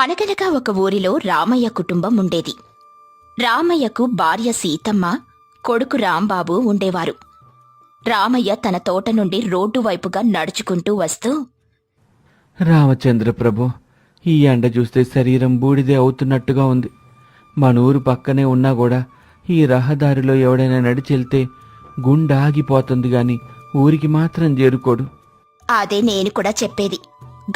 అనగనగా ఒక ఊరిలో రామయ్య కుటుంబం ఉండేది. రామయ్యకు భార్య సీతమ్మ, కొడుకు రాంబాబు ఉండేవారు. రామయ్య తన తోట నుండి రోడ్డు వైపుగా నడుచుకుంటూ వస్తూ, రామచంద్ర ప్రభు, ఈ ఎండ చూస్తే శరీరం బూడిదే అవుతున్నట్టుగా ఉంది. మన ఊరు పక్కనే ఉన్నా కూడా ఈ రహదారిలో ఎవడైనా నడిచెళ్తే గుండె ఆగిపోతుంది గాని ఊరికి మాత్రం చేరుకోడు. అదే నేను కూడా చెప్పేది.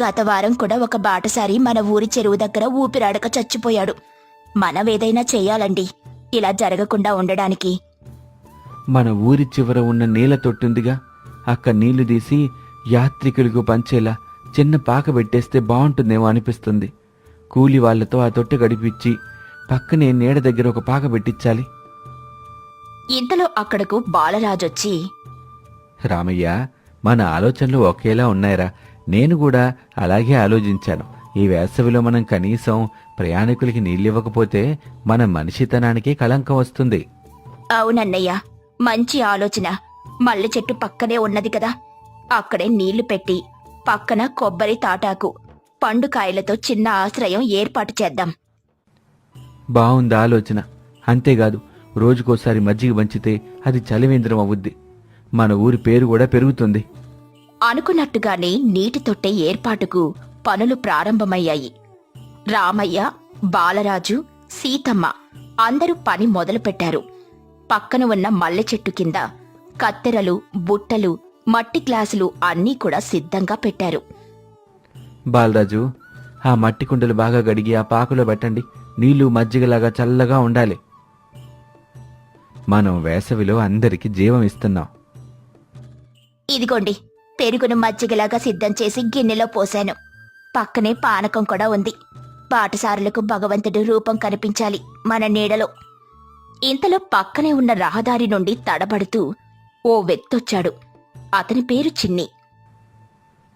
గత వారం కూడా ఒక బాటసారి మన ఊరి చెరువు దగ్గర ఊపిరాడక చచ్చిపోయాడు. మనమేదైనా చెయ్యాలండి, ఇలా జరగకుండా ఉండడానికి. మన ఊరి చివర ఉన్న నీళ్ల తొట్టుందిగా, అక్కడ నీళ్లు తీసి యాత్రికులకు పంచేలా చిన్న పాక పెట్టేస్తే బాగుంటుందేమో అనిపిస్తుంది. కూలి వాళ్లతో ఆ తొట్టె గడిపించి పక్కనే నీడ దగ్గర ఒక పాక పెట్టించాలి. ఇంతలో అక్కడకు బాలరాజొచ్చి, రామయ్య, మన ఆలోచనలు ఒకేలా ఉన్నాయరా. నేను కూడా అలాగే ఆలోచించాను. ఈ వేసవిలో మనం కనీసం ప్రయాణికులకి నీళ్ళివ్వకపోతే మన మనిషితనానికి కళంకం వస్తుంది. అవునన్నయ్య, మంచి ఆలోచన. మల్లె చెట్టు పక్కనే ఉన్నది కదా, అక్కడే నీళ్లు పెట్టి పక్కన కొబ్బరి తాటాకు, పండుకాయలతో చిన్న ఆశ్రయం ఏర్పాటు చేద్దాం. బావుంది ఆలోచన. అంతేకాదు, రోజుకోసారి మజ్జిగ పంచితే అది చలివేంద్రం అవుద్ది. మన ఊరి పేరు కూడా పెరుగుతుంది. అనుకున్నట్టుగానే నీటి తొట్టె ఏర్పాటుకు పనులు ప్రారంభమయ్యాయి. రామయ్య, బాలరాజు, సీతమ్మ అందరూ పని మొదలుపెట్టారు. పక్కన ఉన్న మల్లె చెట్టు కింద కత్తెరలు, బుట్టలు, మట్టి గ్లాసులు అన్నీ కూడా సిద్ధంగా పెట్టారు. బాలరాజు, ఆ మట్టి కుండలు బాగా గడిగి ఆ పాకులో పెట్టండి. నీళ్లు మజ్జిగలాగా చల్లగా ఉండాలి. మనం వేసవిలో అందరికి జీవం ఇస్తున్నాం. ఇదిగోండి, పెరుగును మజ్జిగలాగా సిద్ధం చేసి గిన్నెలో పోశాను. పక్కనే పానకం కూడా ఉంది. బాటసారులకు భగవంతుడి రూపం కనిపించాలి మన నీడలో. ఇంతలో పక్కనే ఉన్న రహదారి నుండి తడబడుతూ ఓ వ్యక్తొచ్చాడు. అతని పేరు చిన్ని.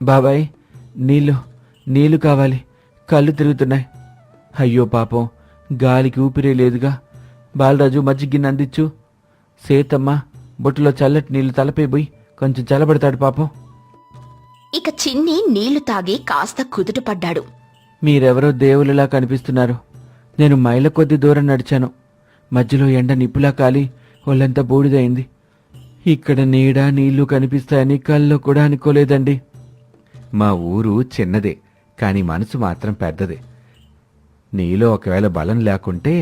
బాబాయ్, నీళ్లు కావాలి. కళ్ళు తిరుగుతున్నాయి. అయ్యో పాపం, గాలికి ఊపిరే లేదుగా. బాలరాజు, మజ్జిగిన్నె అందించు. సీతమ్మ, బొట్టులో చల్లటి నీళ్లు తలపై పోయి కొంచెం చల్లబడతాడు పాపం. ఇక చిన్ని నీళ్లు తాగి కాస్త కుదుటపడ్డాడు. మీరెవరో దేవులలా కనిపిస్తున్నారు. నేను మైళ్ళ కొద్ది దూరం నడిచాను. మధ్యలో ఎండ నిప్పులా కాలి ఒళ్ళంతా బూడిదైంది. ఇక్కడ నీడ నీళ్లు కనిపిస్తాయని కల్లో కూడా అనుకోలేదండి. మా ఊరు చిన్నదే, కాని మనసు మాత్రం పెద్దదే. నీలో ఒకవేళ బలం లేకుంటే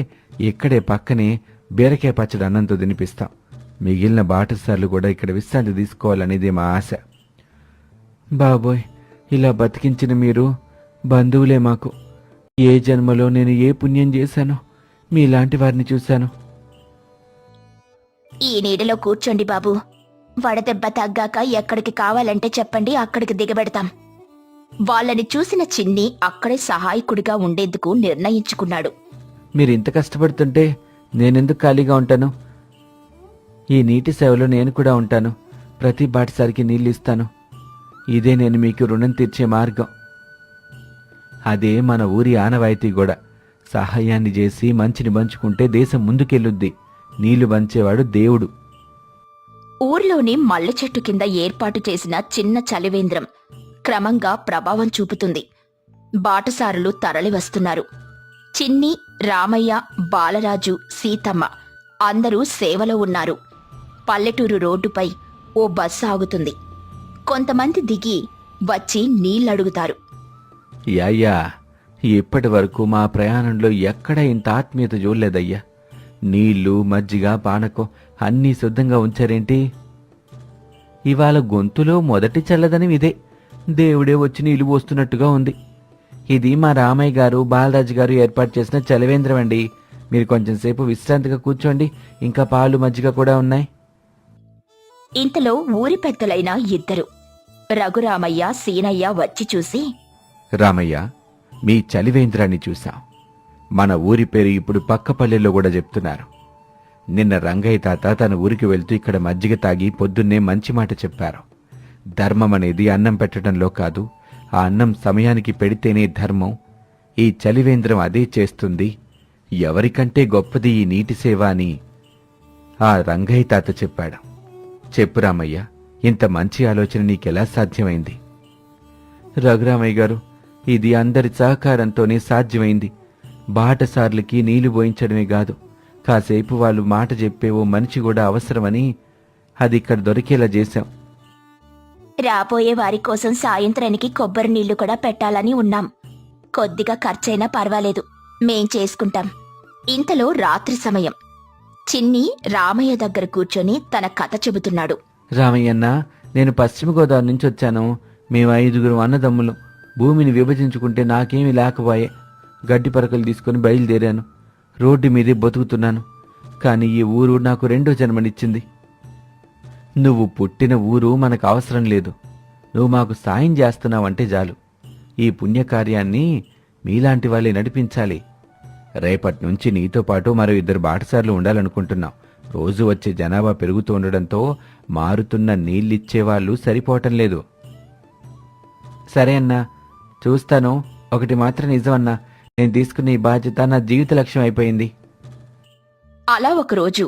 ఇక్కడే పక్కనే బీరకాయ పచ్చడి అన్నంతో తినిపిస్తాం. మిగిలిన బాటసార్లు కూడా ఇక్కడ విశ్రాంతి తీసుకోవాలనేది మా ఆశ. బాబోయ్, ఇలా బతికించిన మీరు బంధువులే మాకు. ఏ జన్మలో నేను ఏ పుణ్యం చేశానో మీలాంటి వారిని చూశాను. ఈ నీడలో కూర్చోండి బాబు. వడదెబ్బ తగ్గాక ఎక్కడికి కావాలంటే చెప్పండి, అక్కడికి దిగబెడతాం. వాళ్ళని చూసిన చిన్ని అక్కడే సహాయకుడిగా ఉండేందుకు నిర్ణయించుకున్నాడు. మీరింత కష్టపడుతుంటే నేనెందుకు ఖాళీగా ఉంటాను? ఈ నీటి సేవలో నేను కూడా ఉంటాను. ప్రతి బాటసారికి నీళ్ళు ఇస్తాను. ఇదే నేను మీకు రుణం తీర్చే మార్గం. అదే మన ఊరి ఆనవాయితీ కూడా. సహాయాన్ని చేసి మంచిని పంచుకుంటే దేశం ముందుకెళ్ళుద్ది. నీళ్లు పంచేవాడు దేవుడు. ఊర్లోని మల్లె చెట్టు కింద ఏర్పాటు చేసిన చిన్న చలివేంద్రం క్రమంగా ప్రభావం చూపుతుంది. బాటసారులు తరలివస్తున్నారు. చిన్ని, రామయ్య, బాలరాజు, సీతమ్మ అందరూ సేవలో ఉన్నారు. పల్లెటూరు రోడ్డుపై ఓ బస్సు ఆగుతుంది. కొంతమంది దిగి వచ్చి నీళ్లడుగుతారు. యాయ్యా, ఇప్పటి వరకు మా ప్రయాణంలో ఎక్కడా ఇంత ఆత్మీయత చూడలేదయ్యా. నీళ్లు, మజ్జిగ, పానకం అన్నీ శుద్ధంగా ఉంచారేంటి? ఇవాళ గొంతులో మొదటి చల్లదనం ఇదే. దేవుడే వచ్చి నీళ్లు పోస్తున్నట్టుగా ఉంది. ఇది మా రామయ్య గారు, బాలరాజు గారు ఏర్పాటు చేసిన చలివేంద్రం అండి. మీరు కొంచెం సేపు విశ్రాంతిగా కూర్చోండి. ఇంకా పాలు, మజ్జిగ కూడా ఉన్నాయి. ఇంతలో ఊరి పెద్దలైన ఇద్దరు, రఘురామయ్య, సీనయ్య వచ్చి చూసి, రామయ్య, మీ చలివేంద్రాన్ని చూశాం. మన ఊరి పేరు ఇప్పుడు పక్క పల్లెల్లో కూడా చెప్తున్నారు. నిన్న రంగయ్య తాత తన ఊరికి వెళ్తూ ఇక్కడ మజ్జిగ తాగి పొద్దున్నే మంచి మాట చెప్పారు. ధర్మం అనేది అన్నం పెట్టడంలో కాదు, ఆ అన్నం సమయానికి పెడితేనే ధర్మం. ఈ చలివేంద్రం అదే చేస్తుంది. ఎవరికంటే గొప్పది ఈ నీటి సేవ అని ఆ రంగయ్య తాత చెప్పాడు. చెప్పు రామయ్య, ఇంత మంచి ఆలోచన నీకెలా సాధ్యమైంది? రఘురామయ్య గారు, ఇది అందరి సహకారంతోనే సాధ్యమైంది. బాటసార్లకి నీళ్లు పోయించడమే కాదు, కాసేపు వాళ్ళు మాట చెప్పే ఓ మనిషి కూడా అవసరమని అది ఇక్కడ దొరికేలా చేశాం. రాబోయే వారి కోసం సాయంత్రానికి కొబ్బరి నీళ్లు కూడా పెట్టాలని ఉన్నాం. కొద్దిగా ఖర్చైనా పర్వాలేదు, మేం చేసుకుంటాం. ఇంతలో రాత్రి సమయం. చిన్ని రామయ్య దగ్గర కూర్చొని తన కథ చెబుతున్నాడు. రామయ్యన్న, నేను పశ్చిమ గోదావరి నుంచి వచ్చాను. మేము 5 అన్నదమ్ములు. భూమిని విభజించుకుంటే నాకేమీ లేకపోయే. గడ్డి పరకలు తీసుకుని బయలుదేరాను. రోడ్డు మీదే బతుకుతున్నాను. కానీ ఈ ఊరు నాకు 2వ జన్మనిచ్చింది. నువ్వు పుట్టిన ఊరు మనకు అవసరం లేదు. నువ్వు మాకు సాయం చేస్తున్నావంటే చాలు. ఈ పుణ్యకార్యాన్ని మీలాంటి వాళ్ళే నడిపించాలి. రేపటి నుంచి నీతో పాటు మరో 2 బాటసార్లు ఉండాలనుకుంటున్నాం. రోజు వచ్చే జనాభా పెరుగుతూ ఉండడంతో మారుతున్న నీళ్ళిచ్చేవాళ్ళు సరిపోవటం లేదు. సరే అన్నా, చూస్తాను. ఒకటి మాత్రం నిజమన్నా, నేను తీసుకున్న ఈ బాధ్యత నా జీవిత లక్ష్యం అయిపోయింది. అలా ఒకరోజు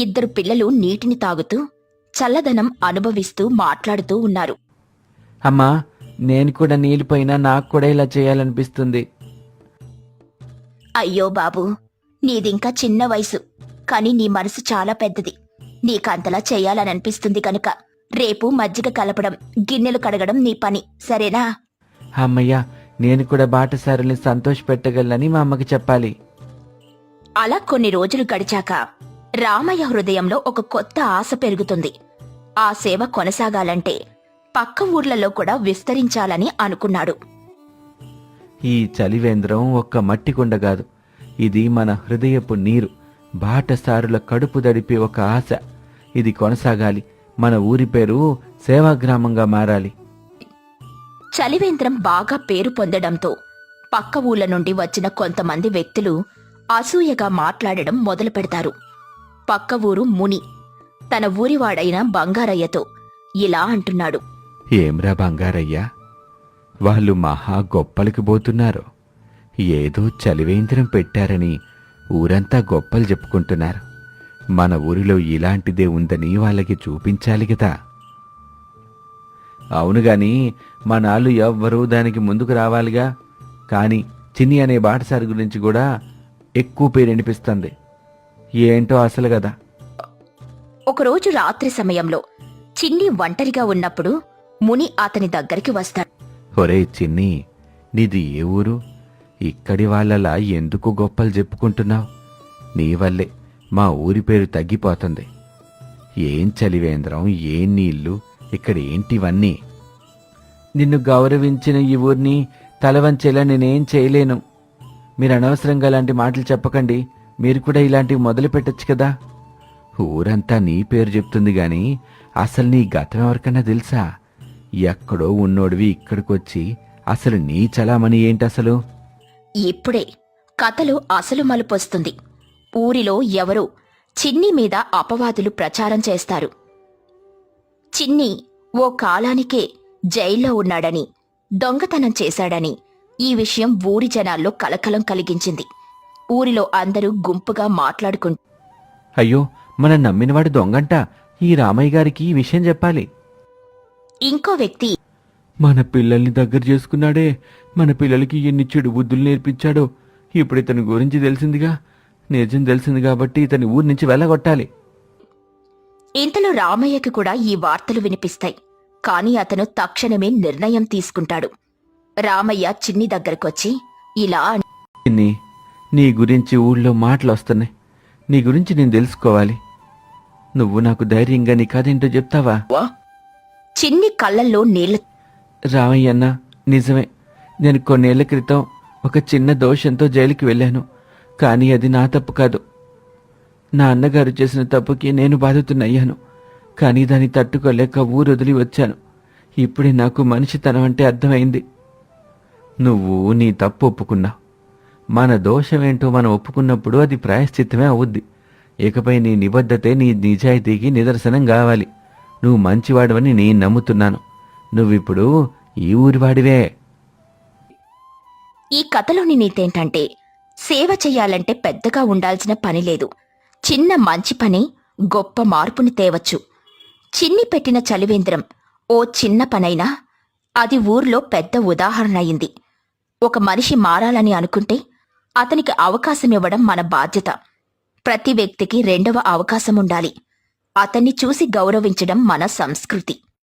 2 పిల్లలు నీటిని తాగుతూ చల్లదనం అనుభవిస్తూ మాట్లాడుతూ ఉన్నారు. అమ్మా, నేను కూడా నీళ్ళిపోయినా నాకు కూడా ఇలా చేయాలనిపిస్తుంది. అయ్యో బాబూ, నీదింకా చిన్న వయసు, కాని నీ మనసు చాలా పెద్దది. నీకంతలా చేయాలననిపిస్తుంది కనుక రేపు మజ్జిగ కలపడం, గిన్నెలు కడగడం నీ పని, సరేనా? అమ్మయ్యా, నేను కూడా బాటసారుల్ని సంతోషపెట్టగలనని మా అమ్మకి చెప్పాలి. అలా కొన్ని రోజులు గడిచాక రామయ్య హృదయంలో ఒక కొత్త ఆశ పెరుగుతుంది. ఆ సేవ కొనసాగాలంటే పక్క ఊర్లలో కూడా విస్తరించాలని అనుకున్నాడు. ఈ చలివేంద్రం ఒక్క మట్టి కుండ కాదు, ఇది మన హృదయపు నీరు. బాటసారుల కడుపు దడిపే ఒక ఆశ. ఇది కొనసాగాలి. మన ఊరి పేరు సేవాగ్రామంగా మారాలి. చలివేంద్రం బాగా పేరు పొందడంతో పక్క ఊళ్ళ నుండి వచ్చిన కొంతమంది వ్యక్తులు అసూయగా మాట్లాడడం మొదలు పెడతారు. పక్క ఊరు ముని తన ఊరివాడైన బంగారయ్యతో ఇలా అంటున్నాడు. ఏమ్రా బంగారయ్యా, వాళ్ళు మహా గొప్పలకి పోతున్నారు. ఏదో చలివేంద్రం పెట్టారని ఊరంతా గొప్పలు చెప్పుకుంటున్నారు. మన ఊరిలో ఇలాంటిదే ఉందని వాళ్ళకి చూపించాలి కదా. అవునుగాని మనాళ్ళు ఎవ్వరూ దానికి ముందుకు రావాలిగా. కాని చిన్ని అనే బాటసారి గురించి కూడా ఎక్కువ పేరు వినిపిస్తుంది. ఏంటో అసలు కదా. ఒకరోజు రాత్రి సమయంలో చిన్ని ఒంటరిగా ఉన్నప్పుడు ముని అతని దగ్గరికి వస్తాడు. ఒరే చిన్ని, నీది ఏ ఊరు? ఇక్కడి వాళ్ళలా ఎందుకు గొప్పలు చెప్పుకుంటున్నావు? నీ వల్లే మా ఊరి పేరు తగ్గిపోతుంది. ఏం చలివేంద్రం, ఏం నీళ్లు, ఇక్కడ ఏంటివన్నీ? నిన్ను గౌరవించిన ఈ ఊరిని తలవంచేలా నేనేం చేయలేను. మీరు అనవసరంగా అలాంటి మాటలు చెప్పకండి. మీరు కూడా ఇలాంటివి మొదలు పెట్టచ్చు కదా. ఊరంతా నీ పేరు చెప్తుంది గాని అసలు నీ గతం ఎవరికన్నా తెలుసా? ఎక్కడో ఉన్నోడివి ఇక్కడికొచ్చి అసలు నీ చలామణి ఏంటసలు? ఇప్పుడే కథలో అసలు మలుపొస్తుంది. ఊరిలో ఎవరో చిన్ని మీద అపవాదులు ప్రచారం చేస్తారు. చిన్ని ఓ కాలానికే జైల్లో ఉన్నాడని, దొంగతనం చేశాడని ఈ విషయం ఊరి జనాల్లో కలకలం కలిగించింది. ఊరిలో అందరూ గుంపుగా మాట్లాడుకుంటూ, అయ్యో, మనం నమ్మినవాడు దొంగంట. ఈ రామయ్య గారికి ఈ విషయం చెప్పాలి. ఇంకో వ్యక్తి, మన పిల్లల్ని దగ్గర చేసుకున్నాడే, మన పిల్లలకి ఎన్ని చెడు బుద్ధులు నేర్పించాడో. ఇప్పుడు ఇతని గురించి తెలిసిందిగా, నిజం తెలిసింది కాబట్టి ఇతని ఊరి నుంచి వెళ్ళగొట్టాలి. ఇంతలో రామయ్యకి కూడా ఈ వార్తలు వినిపిస్తాయి. కాని అతను తక్షణమే నిర్ణయం తీసుకుంటాడు. రామయ్య చిన్ని దగ్గరకొచ్చి ఇలా చిన్ని, నీ గురించి ఊళ్ళో మాటలు వస్తున్నాయి. నీ గురించి నేను తెలుసుకోవాలి. నువ్వు నాకు ధైర్యంగా నీ కథేంటో చెప్తావా? చిన్ని కళ్ళల్లో నీళ్లు. రామయ్య అన్న, నిజమే. నేను కొన్నేళ్ల క్రితం ఒక చిన్న దోషంతో జైలుకి వెళ్ళాను. కానీ అది నా తప్పు కాదు. నా అన్నగారు చేసిన తప్పుకి నేను బాధితున్నయ్యాను. కానీ దాన్ని తట్టుకోలేక ఊరు వదిలి వచ్చాను. ఇప్పుడే నాకు మనిషితనం అంటే అర్థమైంది. నువ్వు నీ తప్పు ఒప్పుకున్నావు. మన దోషమేంటో మనం ఒప్పుకున్నప్పుడు అది ప్రాయశ్చిత్తమే అవుద్ది. ఇకపై నీ నిబద్ధతే, నీ నిజాయితీకి నిదర్శనం కావాలి. నువ్వు మంచివాడవని నేను నమ్ముతున్నాను. నువ్విప్పుడు ఈ ఊరివాడివే. ఈ కథలోని నీతేంటంటే, సేవ చెయ్యాలంటే పెద్దగా ఉండాల్సిన పని లేదు. చిన్న మంచి పని గొప్ప మార్పుని తేవచ్చు. చిన్ని పెట్టిన చలివేంద్రం ఓ చిన్న పనైనా అది ఊర్లో పెద్ద ఉదాహరణ అయింది. ఒక మనిషి మారాలని అనుకుంటే అతనికి అవకాశం ఇవ్వడం మన బాధ్యత. ప్రతి వ్యక్తికి రెండవ అవకాశం ఉండాలి. అతన్ని చూసి గౌరవించడం మన సంస్కృతి.